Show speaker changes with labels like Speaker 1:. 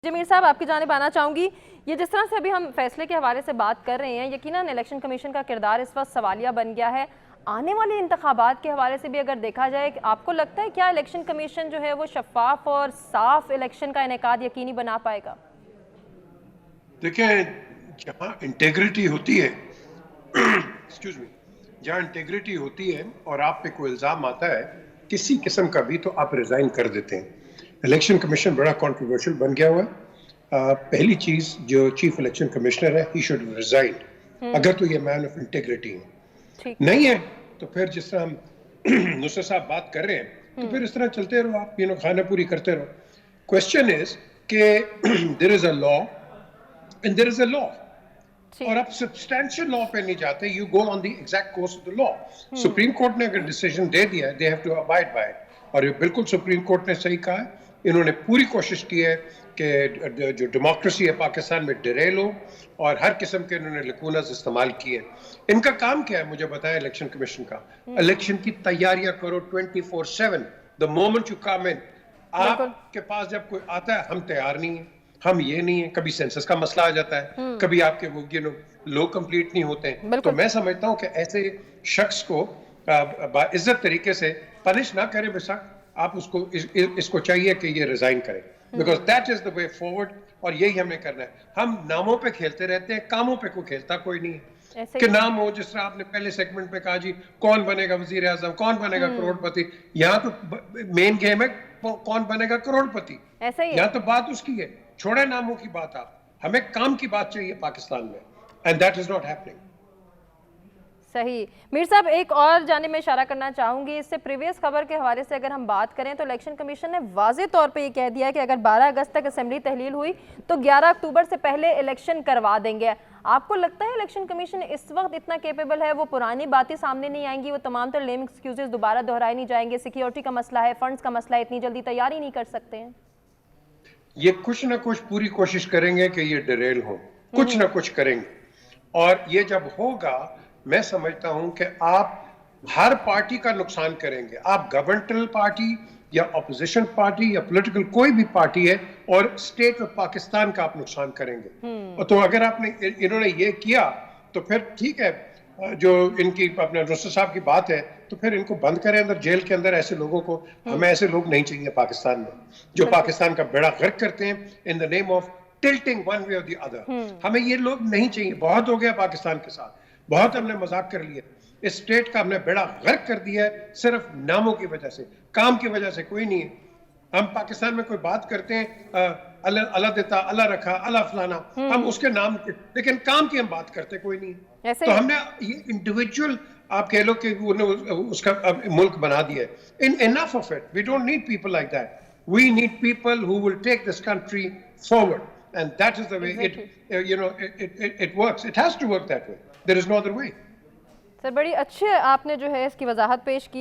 Speaker 1: جمیل صاحب آپ کی جانب آنا چاہوں گی. یہ جس طرح سے ابھی ہم فیصلے کے حوالے سے بات کر رہے ہیں, یقیناً الیکشن کمیشن کا کردار اس وقت سوالیہ بن گیا ہے. آنے والے انتخابات کے حوالے سے بھی اگر دیکھا جائے, آپ کو لگتا ہے کیا الیکشن کمیشن جو ہے وہ شفاف اور صاف الیکشن کا انعقاد یقینی بنا پائے گا؟
Speaker 2: دیکھیں, جہاں انٹیگریٹی ہوتی ہے ایکسکیوز می جہاں انٹیگریٹی ہوتی ہے اور آپ پہ کوئی الزام آتا ہے کسی قسم کا بھی, تو آپ ریزائن کر دیتے ہیں. الیکشن کمیشن بڑا کنٹروورشل بن گیا ہوا ہے. پہلی چیز, جو چیف الیکشن کمشنر ہے, ہی شوڈ ریزائن اگر تو یہ مین آف انٹیگریٹی ہے.
Speaker 1: ٹھیک
Speaker 2: نہیں ہے تو پھر جس طرح ہم نصر صاحب بات کر رہے ہیں, تو پھر اس طرح چلتے رہو, آپ خانہ پوری کرتے رہو. کوشچن از کہ دیر از اے لا اینڈ دیر از اے لا, اور آپ سبسٹینشل لا پہ نہیں جاتے, you go on the exact course of the law. Supreme court نے اگر ڈیسیژن دے دیا ہے, they have to abide by it. اور یہ بالکل سپریم کورٹ نے صحیح کہا ہے. انہوں نے پوری کوشش کی ہے کہ جو ڈیموکریسی ہے پاکستان میں ڈیریل ہو, اور ہر قسم کے انہوں نے لکونز استعمال کیے. ان کا کام کیا ہے مجھے بتائیں الیکشن کمیشن کا؟ الیکشن کی تیاریاں کرو 24/7. the moment you come in, آپ کے پاس جب کوئی آتا ہے, ہم تیار نہیں ہیں, ہم یہ نہیں ہیں. کبھی سینسس کا مسئلہ آ جاتا ہے, کبھی آپ کے وہ لوگ کمپلیٹ نہیں ہوتے ہیں. تو میں سمجھتا ہوں کہ ایسے شخص کو باعزت طریقے سے پنش نہ کرے بے شک, آپ اس کو چاہیے کہ یہ ریزائن کرے, because that is the way forward. اور یہی ہمیں کرنا ہے. ہم ناموں پہ کھیلتے رہتے ہیں, کاموں پہ کوئی کھیلتا کوئی نہیں ہے. کہ نام ہو, جس طرح آپ نے پہلے سیگمنٹ میں کہا جی کون بنے گا وزیر اعظم, کون بنے گا کروڑ پتی. یہاں تو مین گیم ہے کون بنے گا کروڑ پتی. یہاں تو بات اس کی ہے, چھوڑے ناموں کی بات. آپ ہمیں کام کی بات چاہیے پاکستان میں, and that is not happening.
Speaker 1: صحیح. میر صاحب ایک اور جانب میں اشارہ کرنا چاہوں گی, اس سے پریویس خبر کے حوالے سے اگر ہم بات کریں تو الیکشن کمیشن نے واضح طور پہ یہ کہہ دیا کہ اگر 12 اگست تک اسمبلی تحلیل ہوئی تو 11 اکتوبر سے پہلے الیکشن کروا دیں گے. آپ کو لگتا ہے الیکشن کمیشن اس وقت اتنا کیپیبل ہے, وہ پرانی باتیں سامنے نہیں آئیں گی, وہ تمام تر لیم ایکسکیوزز دوبارہ دہرائے نہیں جائیں گے, سیکیورٹی کا مسئلہ ہے, فنڈز کا مسئلہ ہے, اتنی جلدی تیاری نہیں کر سکتے ہیں؟
Speaker 2: یہ کچھ نہ کچھ پوری کوشش کریں گے کہ یہ ڈریل ہو, کچھ نہ کچھ کریں گے. اور یہ جب ہوگا, میں سمجھتا ہوں کہ آپ ہر پارٹی کا نقصان کریں گے. آپ گورنمنٹل پارٹی یا اپوزیشن پارٹی یا پولیٹیکل کوئی بھی پارٹی ہے, اور اسٹیٹ آف پاکستان کا آپ نقصان کریں گے. تو اگر انہوں نے یہ کیا تو پھر ٹھیک ہے, جو ان کی اپنے نصر صاحب کی بات ہے, تو پھر ان کو بند کریں اندر جیل کے اندر ایسے لوگوں کو. ہمیں ایسے لوگ نہیں چاہیے پاکستان میں, جو پاکستان کا بیڑا غرق کرتے ہیں in the name of tilting one way or the other. ہمیں یہ لوگ نہیں چاہیے. بہت ہو گیا پاکستان کے ساتھ, بہت ہم نے مذاق کر لیا. اس اسٹیٹ کا ہم نے بیڑا غرق کر دیا ہے صرف ناموں کی وجہ سے, کام کی وجہ سے کوئی نہیں ہے. ہم پاکستان میں کوئی بات کرتے ہیں, اللہ دیتا اللہ رکھا اللہ فلانا, ہم اس کے نام کے, لیکن کام کی ہم بات کرتے کوئی نہیں. تو ہم نے یہ انڈیویجول آپ کہہ لو کہ اس کا ملک بنا دیا ہے. Enough of it. We don't need people like that. We need people who will take this country forward. And that is the way it works. It has to work that way. There is no other way.
Speaker 1: سر بڑی اچھے آپ نے جو ہے اس کی وضاحت پیش کی ہے.